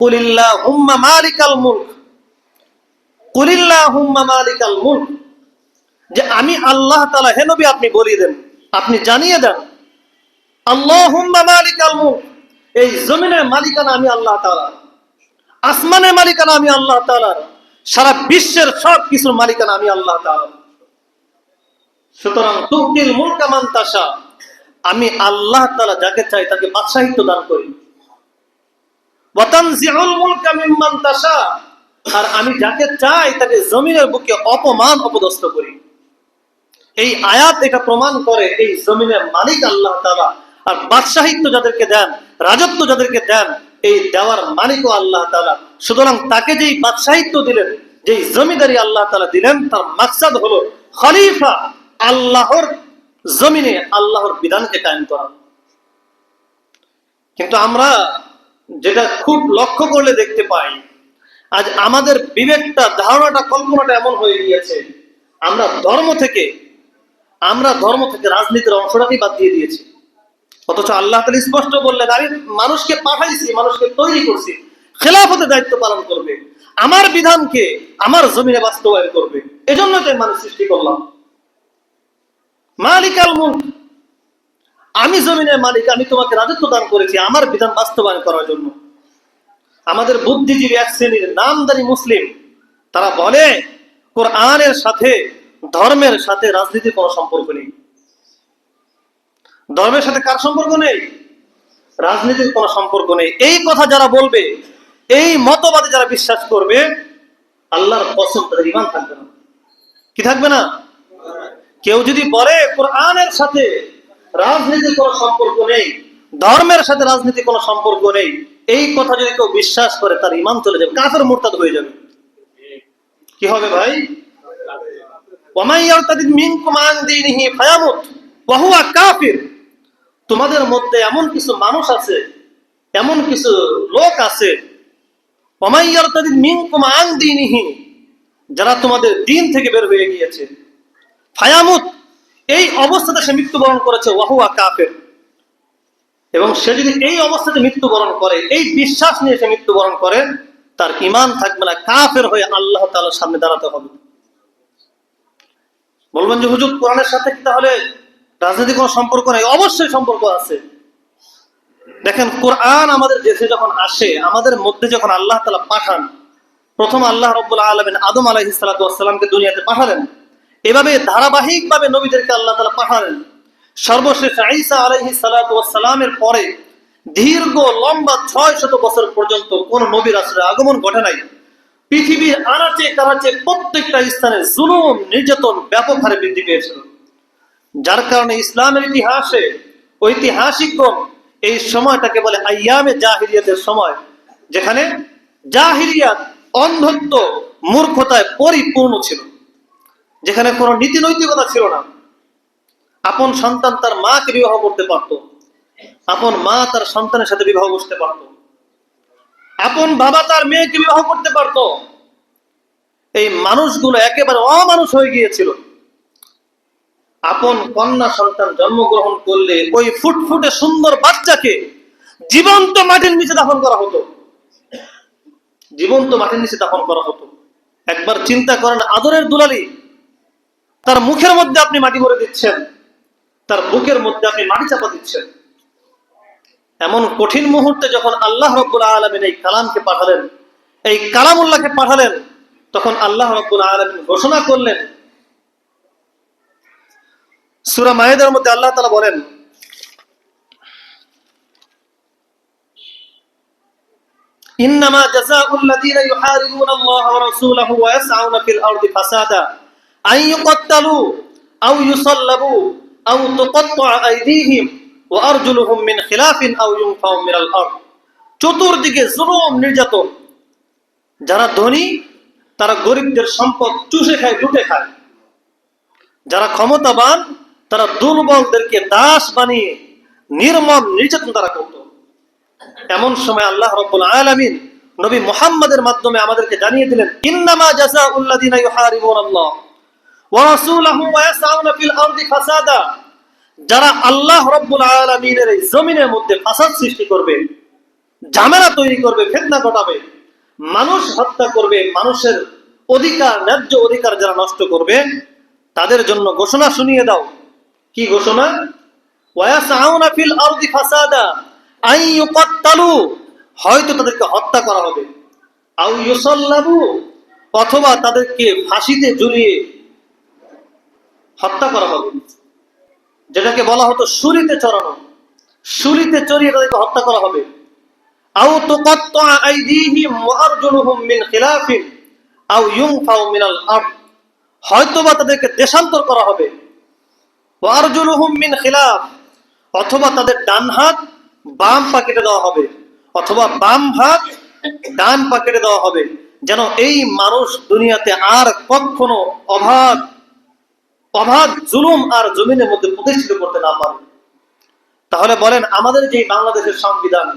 কুলিল্লাহুম্মা মালিকাল মুলক, কুলিল্লাহুম্মা মালিকাল মুলক, যে আমি আল্লাহ তাআলা। হে নবী আপনি বলিয়ে দেন, আপনি জানিয়ে দেন, আল্লাহুম্মা মালিকাল মুলক, এই জমিনের মালিকানা আমি আল্লাহ তাআলা, আসমানের মালিকানা আমি আল্লাহ তাআলা, সারা বিশ্বের সব কিছুর মালিকানা আমি আল্লাহ তাআলা। সুতরাং তুতিল মুলকা মান তাশা, আমি আল্লাহ তাআলা যাকে চাই তাকে বাদশাহিত্ব দান করি। ওয়া তানজিউল মুলকা মিম্মান তাশা, আর আমি যাকে চাই তাকে জমিনের বুকে অপমান অপদস্থ করি। এই আয়াত এটা প্রমাণ করে এই জমিনের মালিক আল্লাহ তাআলা, আর বাদশাহিত্ব যাদেরকে দেন, রাজত্ব যাদেরকে দেন, এই দেওয়ার মালিকও আল্লাহ তাআলা। সুতরাং তাকে যেই বাদশাহিত্ব দিলেন, যেই জমিদারি আল্লাহ তাআলা দিলেন, তার মাকসাদ হলো খলিফা, আল্লাহর জমিনে আল্লাহর বিধানকে কায়েম করা। কিন্তু আমরা যেটা খুব লক্ষ্য করলে দেখতে পাই, আজ আমাদের বিবেকটা, ধারণাটা, কল্পনাটা এমন হয়ে গিয়েছে, আমরা ধর্ম থেকে রাজনীতির অংশটাকেই বাদ দিয়ে দিয়েছি। অথচ আল্লাহ তাআলা স্পষ্ট বললেন, আমি মানুষকে পাঠাইছি, মানুষকে তৈরি করছি, খেলাফতের দায়িত্ব পালন করবে, আমার বিধানকে আমার জমিনে বাস্তবায়ন করবে। এজন্য তো মানুষ সৃষ্টি করলাম। মালিকাল মুলক, আমি জমিনের মালিক, আমি তোমাকে রাজত্ব দান করেছি আমার বিধান বাস্তবায়ন করার জন্য। আমাদের বুদ্ধিজীবী এক শ্রেণীর নামদারি মুসলিম, তারা বলে কোরআনের সাথে, ধর্মের সাথে রাজনীতির কোনো সম্পর্ক নেই। ধর্মের সাথে কার সম্পর্ক নেই? রাজনীতির কোনো সম্পর্ক নেই। এই কথা যারা বলবে, এই মতবাদে যারা বিশ্বাস করবে, আল্লাহর কসম তাদের ঈমান থাকবে না। কি থাকবে না? কেউ যদি বলে কোরআনের সাথে রাজনীতির কোনো সম্পর্ক নেই, ধর্মের সাথে রাজনীতির কোনো সম্পর্ক নেই, এই কথা যদি কেউ বিশ্বাস করে, তার ঈমান চলে যাবে, কাফের মুরতাদ হয়ে যাবে। কি হবে ভাই? ওয়ামান ইয়ারতাদিদ মিনকুম আন দীনিহি ফায়ামুত ওয়া হুয়া কাফির, তোমাদের মধ্যে এমন কিছু মানুষ আছে, এমন কিছু লোক আছে, ওয়ামান ইয়ারতাদিদ মিনকুম আন দীনিহি, যারা তোমাদের দিন থেকে বের হয়ে গিয়েছে, ফায়ামুত, এই অবস্থাতে সে মৃত্যুবরণ করেছে, ওয়া হুয়া কাফির, এবং সে যদি এই অবস্থাতে মৃত্যুবরণ করে, এই বিশ্বাস নিয়ে সে মৃত্যুবরণ করে, তার ঈমান থাকবে না, কাফের হয়ে আল্লাহ তাআলার সামনে দাঁড়াতে হবে। বলবেন যে হুজুর কোরআনের সাথে কি তাহলে রাজনীতি কোনো সম্পর্ক নেই? অবশ্যই সম্পর্ক আছে। দেখেন, কোরআন আমাদের দেশে যখন আসে, আমাদের মধ্যে যখন আল্লাহ তাআলা পাঠান, প্রথম আল্লাহ রাব্বুল আলামিন আদম আলাইহিস সালাতু ওয়াস সালামকে দুনিয়াতে পাঠালেন, এভাবে ধারাবাহিকভাবে নবীদেরকে আল্লাহ তাআলা পাঠালেন। সর্বশেষ ঈসা আলাইহিস সালাতু ওয়াস সালামের পরে দীর্ঘ লম্বা 600 বছর পর্যন্ত কোন নবী রাসূলের আগমন ঘটে নাই। পৃথিবীর আনাচে কানাচে প্রত্যেকটা স্থানে জুলুম, নির্যাতন ব্যাপক হারে বৃদ্ধি পেয়েছিল, যার কারণে ইসলামের ইতিহাসে ঐতিহাসিকগণ এই সময়টাকে বলে আইয়ামে জাহিলিয়াতের সময়, যেখানে জাহিলিয়াত অন্ধত্ব, মূর্খতায় পরিপূর্ণ ছিল, যেখানে কোনো নীতি নৈতিকতা ছিল না। আপন সন্তান তার মাকে বিবাহ করতে পারত, আপন মা তার সন্তানের সাথে বিবাহ করতে পারত, আপন বাবা তার মেয়েকে বিবাহ করতে পারত। এই মানুষগুলো একেবারে অমানুষ হয়ে গিয়েছিল। আপন কন্যা সন্তান জন্মগ্রহণ করলে ওই ফুটফুটে সুন্দর বাচ্চাকে জীবন্ত মাটির নিচে দাফন করা হতো, জীবন্ত মাটির নিচে দাফন করা হতো। একবার চিন্তা করেন, আদরের দুলালি, তার মুখের মধ্যে আপনি মাটি ভরে দিচ্ছেন, তার বুকের মধ্যে আপনি মাটি চাপা দিচ্ছেন। এমন কঠিন মুহূর্তে যখন আল্লাহ রাব্বুল আলামিন এই কালামকে পাঠালেন, এই কালামুল্লাহকে পাঠালেন, তখন আল্লাহ রাব্বুল আলামিন ঘোষণা করলেন। সূরা মায়েদার মধ্যে আল্লাহ তাআলা বলেন, ইন্নামা জাযাউল লাযীনা ইউহারিবুনা আল্লাহ ওয়া রাসূলাহু ওয়া ইয়াসআউনা ফিল আরদি ফাসাদা আন ইউকাত্তালু আও ইউসাল্লাবু আও তুকাত্তা'a আইদিহিম ওয়া আরজুলুহুম মিন খিলাফিন আও ইউনফাউ মিনাল আরদ। চতুর্দিকে জুলুম, নির্যাতন। যারা ধনী তারা গরিবদের সম্পদ চুষে খায়, লুটে খায়। যারা ক্ষমতাবান তারা দুর্বলদেরকে দাস বানিয়ে নির্মম নির্যাতন তারা করত। এমন সময় আল্লাহ রাব্বুল আলামিন নবী মুহাম্মাদের মাধ্যমে আমাদেরকে জানিয়ে দিলেন, ইন্নামা জাযাউল লাযীনা ইউহারিবুনাল্লাহ ওয়া রাসূলাহু ওয়া ইয়াসআউনা ফিল আরদি ফাসাদা, যারা আল্লাহ রাব্বুল আলামিনের এই জমিনের মধ্যে ফাসাদ সৃষ্টি করবে, ঝামেলা তৈরি করবে, ফিতনা ঘটাবে, মানুষ হত্যা করবে, মানুষের অধিকার, ন্যায্য অধিকার যারা নষ্ট করবে তাদের জন্য ঘোষণা শুনিয়ে দাও। কি ঘোষণা? ওয়ায়াসআউনা ফিল আরদি ফাসাদা আন ইউকাত্তালু, হয়তো তাদেরকে হত্যা করা হবে, আও ইউসাল্লাবু, অথবা তাদেরকে ফাঁসিতে ঝুলিয়ে হত্যা করা হবে, যেটাকে বলা হতো শুলিতে চড়ানো, শুলিতে চড়িয়ে তাদেরকে হত্যা করা হবে। আও তুকাত্তা আইদিহিম ওয়া আরজুলুহুম মিন খিলাফিন আও ইউনফাউ মিনাল আরদ, হয়তোবা তাদেরকে দেশান্তর করা হবে, ওয়া আরজুলুহুম মিন খিলাফ, অথবা তাদের ডান হাত বাম পা কেটে দেওয়া হবে, অথবা বাম হাত ডান পা কেটে দেওয়া হবে, যেন এই মানুষ দুনিয়াতে আর কখনো অবাধ জুলুম আর জমিনের মধ্যে প্রতিষ্ঠিত করতে না পারে। তাহলে বলেন, আমাদের যে বাংলাদেশের সংবিধান,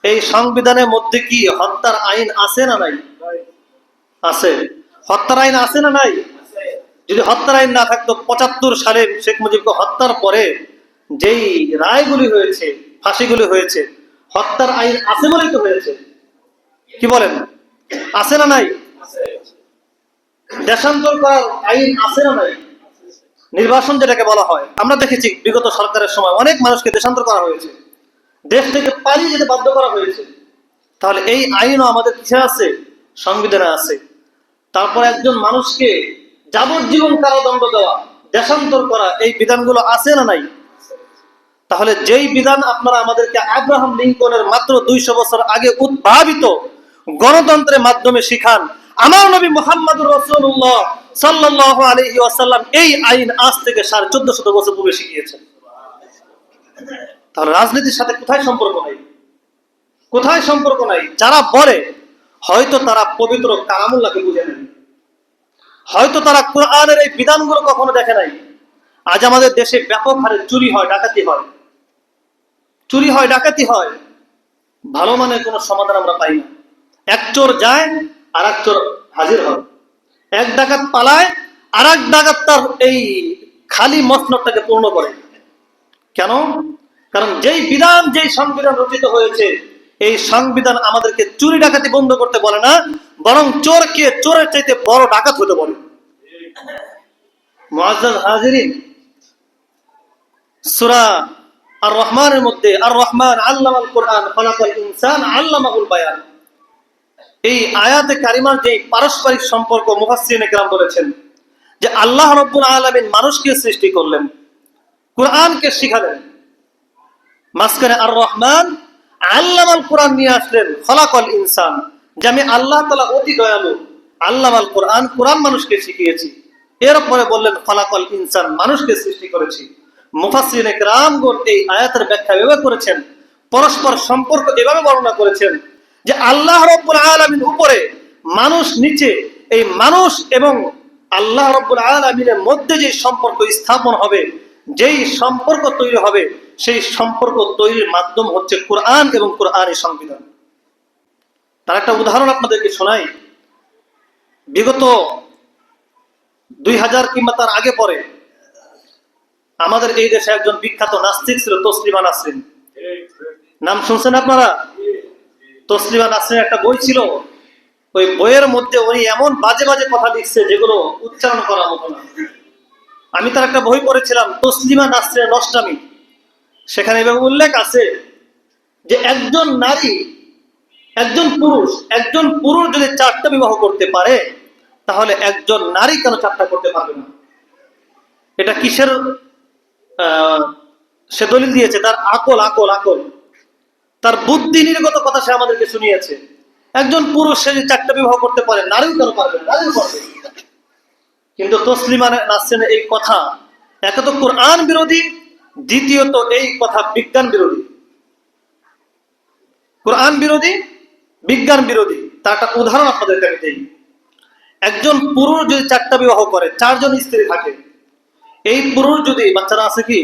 এই সংবিধানের মধ্যে কি হত্যার আইন আছে না নাই? আছে। হত্যার আইন আছে না নাই? যদি হত্যার আইন না থাকতো, ৭৫ সালে শেখ মুজিবকে হত্যার পরে যেই রায়গুলি হয়েছে, ফাঁসিগুলি হয়েছে, হত্যার আইন আছে বলেই তো হয়েছে। কি বলেন, আছে না নাই? দেশান্তর করার আইন আছে না নাই? নির্বাসন যেটাকে বলা হয়, আমরা দেখেছি বিগত সরকারের সময় অনেক মানুষকে দেশান্তর করা হয়েছে, দেশ থেকে পালিয়ে যেতে বাধ্য করা হয়েছে। তাহলে এই আইনও আমাদের কিসে আছে? সংবিধানে আছে। তারপর একজন মানুষকে যাবজ্জীবন কারাদণ্ড দেওয়া, দেশান্তর করা, এই বিধানগুলো আছে না নাই? তাহলে যেই বিধান আপনারা আমাদেরকে আব্রাহাম লিঙ্কনের মাত্র ২০০ বছর আগে উদ্ভাবিত গণতন্ত্রের মাধ্যমে শিখান, আমার নবী মুহাম্মদুর রাসূলুল্লাহ সাল্লাল্লাহু আলাইহি ওয়াসাল্লাম এই আইন আজ থেকে ১৪৫০ বছর পূর্বে শিখিয়েছেন। তাহলে রাজনীতির সাথে কোথায় সম্পর্ক নাই? কোথায় সম্পর্ক নাই? যারা বলে, হয়তো তারা পবিত্র কালামুল্লাহকে বুঝে নেন, হয়তো তারা কোরআনের এই বিধানগুলো কখনো দেখে নাই। আজ আমাদের দেশে ব্যাপক হারে চুরি হয়, ডাকাতি হয়, চুরি হয়, ডাকাতি হয়, ভালো মানের কোনো সমাধান আমরা পাই না। এক চোর যায়, আর এক চোর হাজির হয়, এক ডাকাত পালায়, আর এক ডাকাত তার এই খালি মসনদটাকে পূর্ণ করে। কেন? কারণ যেই বিধান, যেই সংবিধান রচিত হয়েছে, এই সংবিধান আমাদেরকে চুরি ডাকাতি বন্ধ করতে বলে না, বরং চোরকে চোরের চাইতে বড় ডাকাত হতে বলে। মুআজ্জাজ হাজিরিন, সূরা আর রহমানের মধ্যে, আর রহমান আল্লামাল কোরআন খলাকাল ইনসান আল্লামাহুল বায়ান, এই আয়াতে কারিমার যে পারস্পরিক সম্পর্ক, মুফাসসিরিনে কেরাম বলেছেন যে আল্লাহ রাব্বুল আলামিন মানুষকে সৃষ্টি করলেন, কোরআনকে শিখালেন, মাঝখানে আর রহমান আল্লামাল কোরআন নিয়ে আসলেন, খলাকাল ইনসান, যে আমি আল্লাহ তাআলা অতি দয়ালু, আল্লামাল কোরআন, কোরআন মানুষকে শিখিয়েছি। এরপরে বললেন খলাকাল ইনসান, মানুষকে সৃষ্টি করেছি। মুফাসসিরিনে কেরামগণ এই আয়াতের ব্যাখ্যা এভাবে করেছেন, পরস্পর সম্পর্ক এভাবে বর্ণনা করেছেন যে আল্লাহ রাব্বুল আলামিন উপরে, মানুষ নিচে, এই মানুষ এবং আল্লাহ রাব্বুল আলামিনের মধ্যে যে সম্পর্ক স্থাপন হবে, যেই সম্পর্ক তৈরি হবে, সেই সম্পর্ক তৈরির মাধ্যম হচ্ছে কোরআন এবং কোরআনের সংবিধান। তার একটা উদাহরণ আপনাদেরকে শোনাই। বিগত ২০০০ কিংবা তার আগে পরে আমাদের এই দেশে একজন বিখ্যাত নাস্তিক ছিল, তসলিমা নাসরিন। নাম শুনছেন আপনারা? তসলিমা নাসরিনের একটা বই ছিল, ওই বইয়ের মধ্যে উনি এমন বাজে বাজে কথা লিখছে যেগুলো উচ্চারণ করা হতো না। আমি তার একটা বই পড়েছিলাম, তসলিমা নাসরিনের নষ্টামি। সেখানে এভাবে উল্লেখ আছে যে একজন নারী, একজন পুরুষ যদি 4টা বিবাহ করতে পারে, তাহলে একজন নারী কেন 4টা করতে পারবে না? এটা কিসের সে দলিল দিয়েছে? তার আকল, তার বুদ্ধি নির্গত কথা সে আমাদেরকে শুনিয়েছে। একজন পুরুষ সে যদি 4টা বিবাহ করতে পারে, নারীও কেন পারবে? নারীও পারবে। কিন্তু তসলিমা নাসরিনের এই কথা এত তো কোরআন বিরোধী, দ্বিতীয়ত এই কথা বিজ্ঞান বিরোধী। কোরআন বিরোধী, বিজ্ঞান বিরোধী। তার একটা উদাহরণ আপনাদেরকে আমি দিই। একজন পুরুষ যদি 4টা বিবাহ করে, 4 জন স্ত্রী থাকে, এই পুরুষ যদি, বাচ্চারা আছে কি,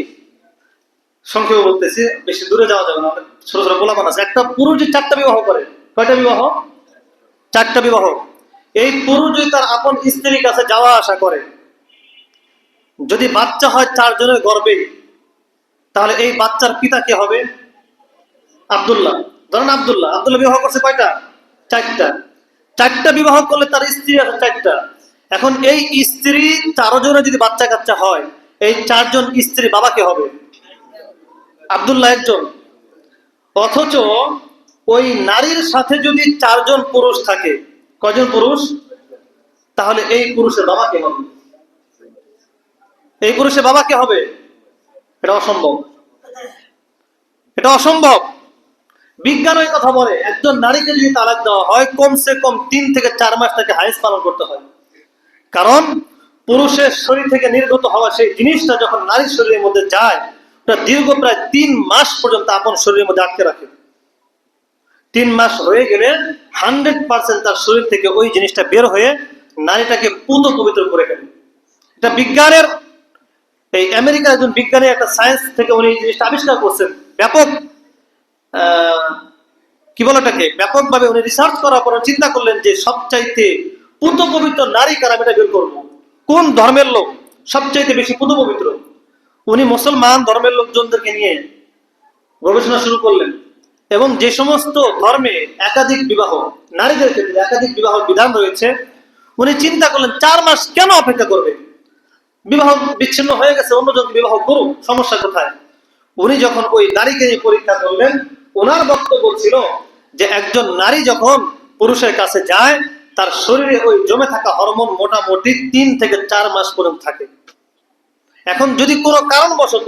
সংক্ষেপে বলতেছি, বেশি দূরে যাওয়া যাবে না, ছোট ছোট পোলাপান আছে। একটা পুরুষ যদি 4টা বিবাহ করে, কয়টা বিবাহ? 4টা বিবাহ। এই পুরুষ যদি তার আপন স্ত্রীর কাছে যাওয়া আসা করে, যদি বাচ্চা হয় 4 জনের গর্ভে, তাহলে এই বাচ্চার পিতা কে হবে? আব্দুল্লাহ। ধরেন আব্দুল্লাহ, আব্দুল্লাহ বিবাহ করছে কয়টা? চারটা। চারটা বিবাহ করলে তার স্ত্রী আছে চারটা। এখন এই স্ত্রী 4 জনের যদি বাচ্চা কাচ্চা হয়, এই 4 জন স্ত্রী বাবা কে হবে? আব্দুল্লাহ একজন। অথচ ওই নারীর সাথে যদি 4 জন পুরুষ থাকে, কয়জন পুরুষ? তাহলে এই পুরুষের বাবা কে হবে? এই পুরুষের বাবা কে হবে? এটা অসম্ভব, এটা অসম্ভব। বিজ্ঞান ওই কথা বলে, একজন নারীকে যদি তালাক দেওয়া হয় কমসে কম 3 থেকে 4 মাস তাকে হায়েজ পালন করতে হয়। কারণ পুরুষের শরীর থেকে নির্গত হওয়া সেই জিনিসটা যখন নারীর শরীরের মধ্যে যায়, ওটা দীর্ঘ প্রায় 3 মাস পর্যন্ত আপন শরীরের মধ্যে আটকে রাখে। 3 মাস হয়ে গেলে 100% তার শরীর থেকে ওই জিনিসটা বের হয়ে নারীটাকে পুত পবিত্র করে ফেলে। এটা বিজ্ঞানের, এই আমেরিকার একজন বিজ্ঞানী একটা সায়েন্স থেকে উনি এই জিনিসটা আবিষ্কার করছেন। ব্যাপক কি বলে এটাকে, ব্যাপকভাবে উনি রিসার্চ করার পর চিন্তা করলেন যে সবচাইতে পুত পবিত্র নারী কারা, আমি এটা বের করবো। কোন ধর্মের লোক সবচাইতে বেশি পুত পবিত্র? উনি মুসলমান ধর্মের লোকজনদেরকে নিয়ে গবেষণা শুরু করলেন, এবং যে সমস্ত ধর্মে একাধিক বিবাহ, নারীদের ক্ষেত্রে একাধিক বিবাহ বিধান রয়েছে, উনি চিন্তা করলেন 4 মাস কেন অপেক্ষা করবে? বিবাহ বিচ্ছিন্ন হয়ে গেছে, অন্যজন বিবাহ করুক, সমস্যা কোথায়? উনি যখন ওই নারীকে নিয়ে পরীক্ষা করলেন, ওনার বক্তব্য ছিল যে একজন নারী যখন পুরুষের কাছে যায়, তার শরীরে ওই জমে থাকা হরমোন মোটামুটি 3 থেকে 4 মাস পর্যন্ত থাকে। এখন যদি কোনো কারণবশত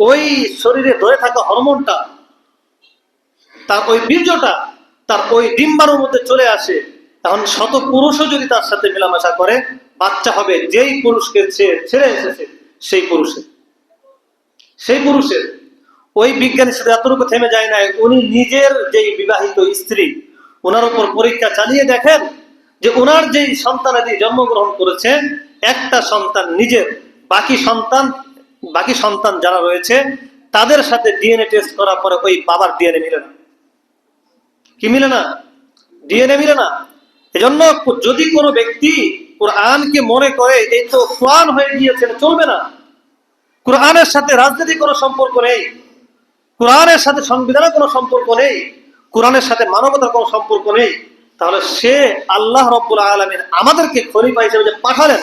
ওই শরীরে ধরে থাকা হরমোনটা, তার ওই বীর্যটা তার ওই ডিম্বাণুর মধ্যে চলে আসে, এখন শত পুরুষও যদি তার সাথে মেলামেশা করে, বাচ্চা হবে যেই পুরুষকে ছেড়ে এসেছে সেই পুরুষের। সেই পুরুষের। ওই বিজ্ঞানী শুধু এতটুকু থেমে যায় না, উনি নিজের যেই বিবাহিত স্ত্রী, ওনার উপর পরীক্ষা চালিয়ে দেখেন যে ওনার যেই সন্তানাদি জন্মগ্রহণ করেছে, একটা সন্তান নিজের, বাকি সন্তান যারা রয়েছে তাদের সাথে ডিএনএ টেস্ট করার পরে ওই বাবার ডিএনএ মিলে না। কি মিলে না? ডিএনএ মিলে না। এজন্য যদি কোনো ব্যক্তি কোরআনকে মনে করে এই তো কোরআন হয়ে গিয়েছে, চলবে না। কোরআনের সাথে রাজনীতির কোনো সম্পর্ক নেই, কোরআনের সাথে সংবিধানের কোনো সম্পর্ক নেই, কোরআনের সাথে মানবতার কোনো সম্পর্ক নেই, তাহলে সে আল্লাহ রাব্বুল আলামিন আমাদেরকে খলিফা হিসেবে যে পাঠালেন,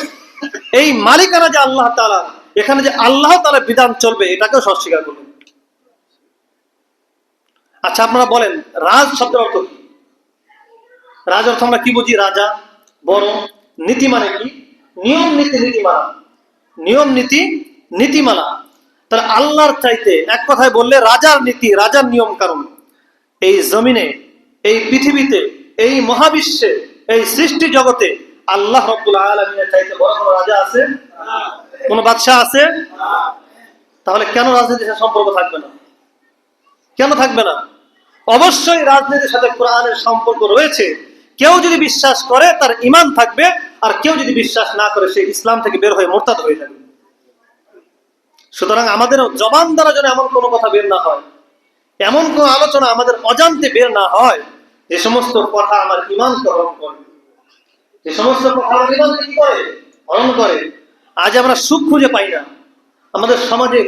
এই মালিকানা যে আল্লাহ তাআলা, এখানে যে আল্লাহ তাআলার বিধান চলবে, এটাকেও অস্বীকার করবেন। আচ্ছা আপনারা বলেন, রাজ শব্দের অর্থ কি? রাজ অর্থ আমরা কি বুঝি? রাজা, বড়। নীতি মানে কি? নিয়ম নীতি, নীতিমালা। নিয়ম নীতি, নীতিমালা। তাহলে আল্লাহর চাইতে এক কথায় বললে রাজার নীতি, রাজার নিয়ম কানুন, এই জমিনে, এই পৃথিবীতে, এই মহাবিশ্বে, এই সৃষ্টি জগতে আল্লাহ রাব্বুল আলামিনের চাইতে বড় কোনো রাজা আছে? কোনো বাদশা আছে? তাহলে কেন রাজনীতির সাথে সম্পর্ক থাকবে না? কেন থাকবে না? অবশ্যই রাজনীতির সাথে কোরআনের সম্পর্ক রয়েছে। কেউ যদি বিশ্বাস করে তার ঈমান থাকবে, আর কেউ যদি বিশ্বাস না করে সে ইসলাম থেকে বের হয়ে মুরতাদ হয়ে যাবে। সুতরাং আমাদের জবান দ্বারা যেন এমন কোনো কথা বের না হয়, এমন কোন আলোচনা আমাদের অজান্তে বের না হয় যে সমস্ত কথা আমার ঈমানকে হরণ করে, যে সমস্ত কথা আমার ঈমানকে কি করে? হরণ করে। আজ আমরা সুখ খুঁজে পাই না, আমাদের সমাজে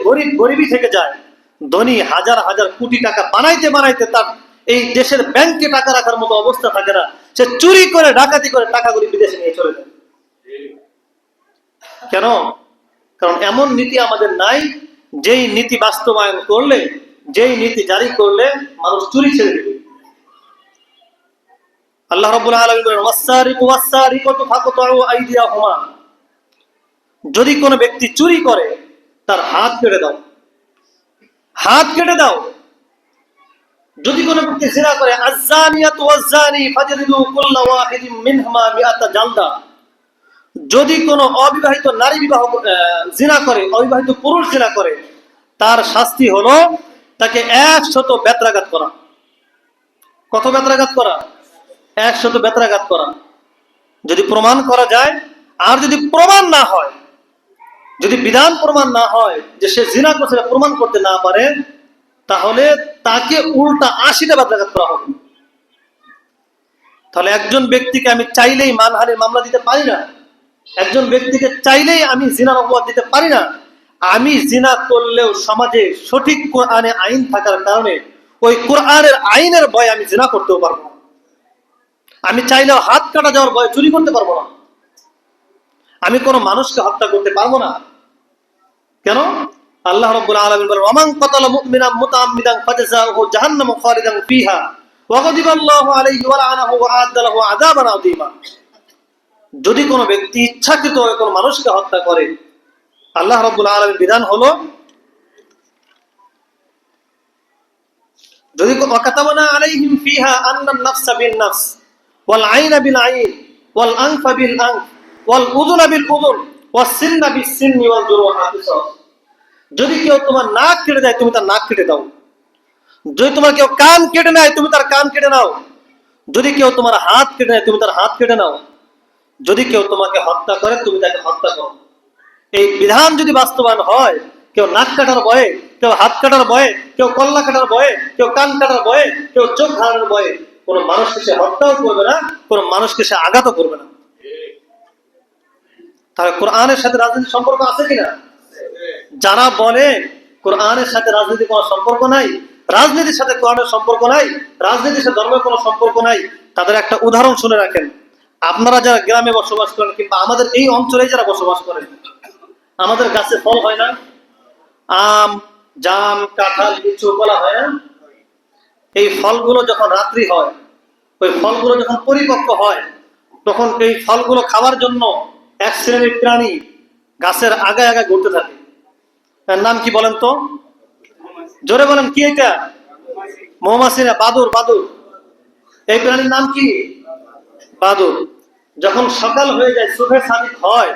গরিবই থেকে যায়, ধনী হাজার হাজার কোটি টাকা বানাইতে বানাইতে তার এই দেশের ব্যাংকে টাকা রাখার মতো অবস্থা থাকে না, সে চুরি করে ডাকাতি করে টাকাগুলি বিদেশে নিয়ে চলে যায়। কেন? কারণ এমন নীতি আমাদের নাই যেই নীতি বাস্তবায়ন করলে, যেই নীতি জারি করলে মানুষ চুরি ছেড়ে দেবে। আল্লাহ রাব্বুল আলামিন বলেন, ওয়াসসারিকু ওয়াসসারিকাতু ফাকতাউ আইদিয়াহুমা, যদি কোনো ব্যক্তি চুরি করে তার হাত কেটে দাও, হাত কেটে দাও। যদি কোনো ব্যক্তি জিনা করে, আয-যানিয়াতু ওয়াজ-যানি ফাজরিদু কুল্লা ওয়াহিদিন মিনহুমা মিআতা জালদা, যদি কোনো অবিবাহিত নারী জিনা করে, অবিবাহিত পুরুষ জিনা করে, তার শাস্তি হলো তাকে 100 বেত্রাঘাত করা। কত বেত্রাঘাত করা? 100 বেত্রাঘাত করা। যদি প্রমাণ করা যায়, আর যদি প্রমাণ না হয়, যদি বিধান প্রমাণ না হয় যে সে জিনা করছে, প্রমাণ করতে না পারে, তাহলে তাকে উল্টা 80টা বেত্রাঘাত করা হবে। তাহলে একজন ব্যক্তিকে আমি চাইলেই মানহানির মামলা দিতে পারি না, একজন ব্যক্তিকে চাইলেই আমি জিনার অপবাদ দিতে পারি না। আমি জিনা করলেও সমাজে সঠিক কোরআনে আইন থাকার কারণে ওই কোরআনের আইনের ভয়ে আমি জিনা করতেও পারবো না। আমি চাইলেও হাত কাটা যাওয়ার ভয়ে চুরি করতে পারবো না। আমি কোনো মানুষকে হত্যা করতে পারবো না। কেন? আল্লাহ রাব্বুল আলামিন বলেন, ওয়ামান কাতালা মুমিনান মুতাআম্মিদান ফাজাযাউহু জাহান্নামু খালিদান ফিহা ওয়া গাদিবাল্লাহু আলাইহি ওয়া লা'নাহু ওয়া আ'আদ্দা লাহু আযাবান আযীমা। যদি কোনো ব্যক্তি ইচ্ছাকৃতভাবে কোনো মানুষকে হত্যা করে, আল্লাহ রাব্বুল আলামিন বিধান হলো, যদি ওয়াকাতাবনা আলাইহিম ফিহা আন্নান নাফসা বিন নাফস ওয়াল আইনা বিল আইন ওয়াল আনফা বিল আনফ ওয়াল উযুনা বিল উযুন ওয়াস সিন্না বিস সিন্নি ওয়াল জুরুহা কিসাস। যদি কেউ তোমার নাক কেটে দেয়, তুমি তার নাক কেটে দাও। যদি তোমার কেউ কান কেটে নেয়, তুমি তার কান কেটে নাও। যদি কেউ তোমার হাত কেটে নেয়, তুমি তার হাত কেটে নাও। যদি কেউ তোমাকে হত্যা করে, তুমি তাকে হত্যা করো। এই বিধান যদি বাস্তবায়ন হয়, কেউ নাক কাটার ভয়ে, কেউ হাত কাটার ভয়ে, কেউ কল্লা কাটার ভয়ে, কেউ কান কাটার ভয়ে, কেউ চোখ হারানোর ভয়ে কোন মানুষকে সে হত্যাও করবে না, কোন মানুষকে সে আঘাতও করবে না। তাহলে কোরআনের সাথে রাজনীতির সম্পর্ক আছে কিনা? যারা বলে কোরআনের সাথে রাজনীতির কোনো সম্পর্ক নাই, রাজনীতির সাথে কোরআনের সম্পর্ক নাই, রাজনীতির সাথে ধর্মের কোনো সম্পর্ক নাই, তাদের একটা উদাহরণ শুনে রাখেন। আপনারা যারা গ্রামে বসবাস করেন কিংবা আমাদের এই অঞ্চলে যারা বসবাস করেন, আমাদের গাছে ফল হয় না? আম, জাম, কাঁঠাল, লিচু, কলা হয় না? এই ফলগুলো যখন রাত্রি হয়, ওই ফলগুলো যখন পরিপক্ক হয়, তখন এই ফলগুলো খাওয়ার জন্য এক শ্রেণীর প্রাণী গাছের আগায় আগায় ঘুরতে থাকে। তার নাম কি বলেন তো? জোরে বলেন, কি এটা? মৌমাছি না, বাদুর। বাদুর। এই প্রাণীর নাম কি? বাদুর। যখন সকাল হয়ে যায়, সুবহে সাদিক হয়,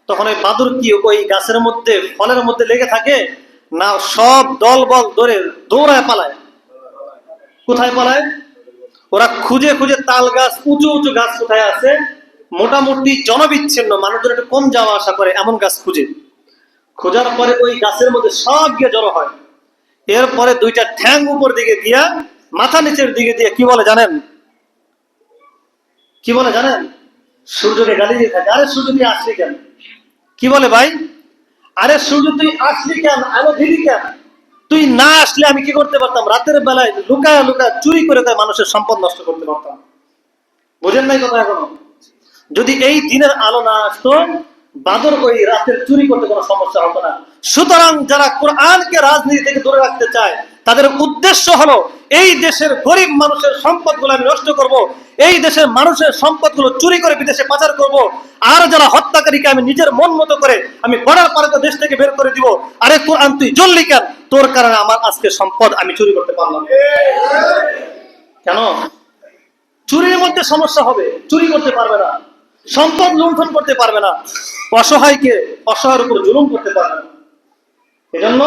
তখন ওই বাদুর কি ওই গাছের মধ্যে, ফলের মধ্যে লেগে থাকে না? সব দল বল ধরে দৌড়ায় পালায়। কোথায় পালায়? ওরা খুঁজে খুঁজে তাল গাছ, উঁচু উঁচু গাছ কোথায় আছে, মোটামুটি জনবিচ্ছিন্ন, মানুষজন একটু কম যাওয়া আসা করে এমন গাছ খুঁজে, খোঁজার পরে ওই গাছের মধ্যে সব গিয়ে জড়ো হয়। এরপরে দুইটা ঠ্যাং উপর দিকে দিয়া, মাথা নিচের দিকে দিয়ে কি বলে জানেন? কি বলে জানেন? সূর্যকে গালি দিয়ে থাকে, আরে সূর্য তুই আসলি কেন? কি বলে ভাই? আরে সূর্য তুই আসলি কেন, আলো দিলি কেন? তুই না আসলে আমি কি করতে পারতাম? রাতের বেলায় লুকায় লুকায় চুরি করে মানুষের সম্পদ নষ্ট করতে পারতাম। বুঝেন নাই কথা এখনো? যদি এই দিনের আলো না আসতো, বাদর ওই রাতের চুরি করতে কোনো সমস্যা হতো না। সুতরাং যারা কোরআনকে রাজনীতি থেকে দূরে রাখতে চায়, তাদের উদ্দেশ্য হলো এই দেশের গরিব মানুষের সম্পদগুলো আমি নষ্ট করব, এই দেশের মানুষের সম্পদগুলো চুরি করে বিদেশে পাচার করব, আর যারা হত্যাকারীকে আমি নিজের মন মতো করে আমি পড়ার পরে তো দেশ থেকে বের করে দিব। আরে কোরআন তুই জ্বললি কেন? তোর কারণে আমার আজকে সম্পদ আমি চুরি করতে পারলাম। কেন? চুরির মধ্যে সমস্যা হবে, চুরি করতে পারবে না, সম্পদ লুণ্ঠন করতে পারবে না, অসহায়ের উপর জুলুম করতে পারবে না। এজন্য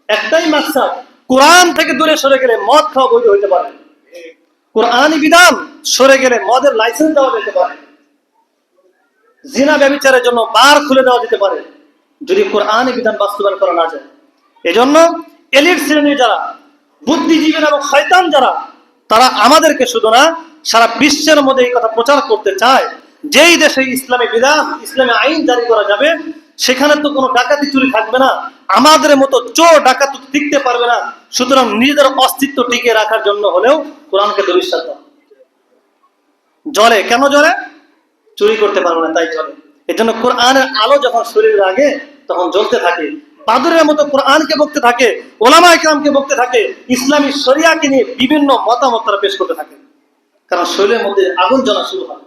একটাই মাকসাদ, কোরআন থেকে দূরে সরে গেলে মদ খাওয়া বৈধ হইতে পারে, কোরআনী বিধান সরে গেলে মদের লাইসেন্স দেওয়া যেতে পারে, জিনা ব্যভিচারের জন্য বার খুলে দেওয়া যেতে পারে, যদি কোরআনী বিধান বাস্তবায়ন করা না যায়। এজন্য এলিট শ্রেণীর যারা বুদ্ধিজীবী এবং শয়তান যারা, তারা আমাদেরকে শুধু না, সারা বিশ্বের মধ্যে এই কথা প্রচার করতে চায়, যেই দেশে ইসলামী বিধান, ইসলামী আইন জারি করা যাবে, সেখানে তো কোনো ডাকাতি চুরি থাকবে না, আমাদের মতো চোর ডাকাত টিকতে পারবে না। সুতরাং নিজেদের অস্তিত্ব টিকে রাখার জন্য হলেও কোরআনকে দুরিশ্বাস দাও। জ্বলে কেন? জ্বলে চুরি করতে পারবে না, তাই জ্বলে। এই জন্য কোরআনের আলো যখন শরীরে লাগে তখন জ্বলতে থাকে, বাদুরের মতো কোরআনকে বকতে থাকে, ওলামা ইকরামকে বকতে থাকে, ইসলামী শরিয়াকে নিয়ে বিভিন্ন মতামত তারা পেশ করতে থাকে, কারণ শরীরের মধ্যে আগুন জ্বলা শুরু হয়।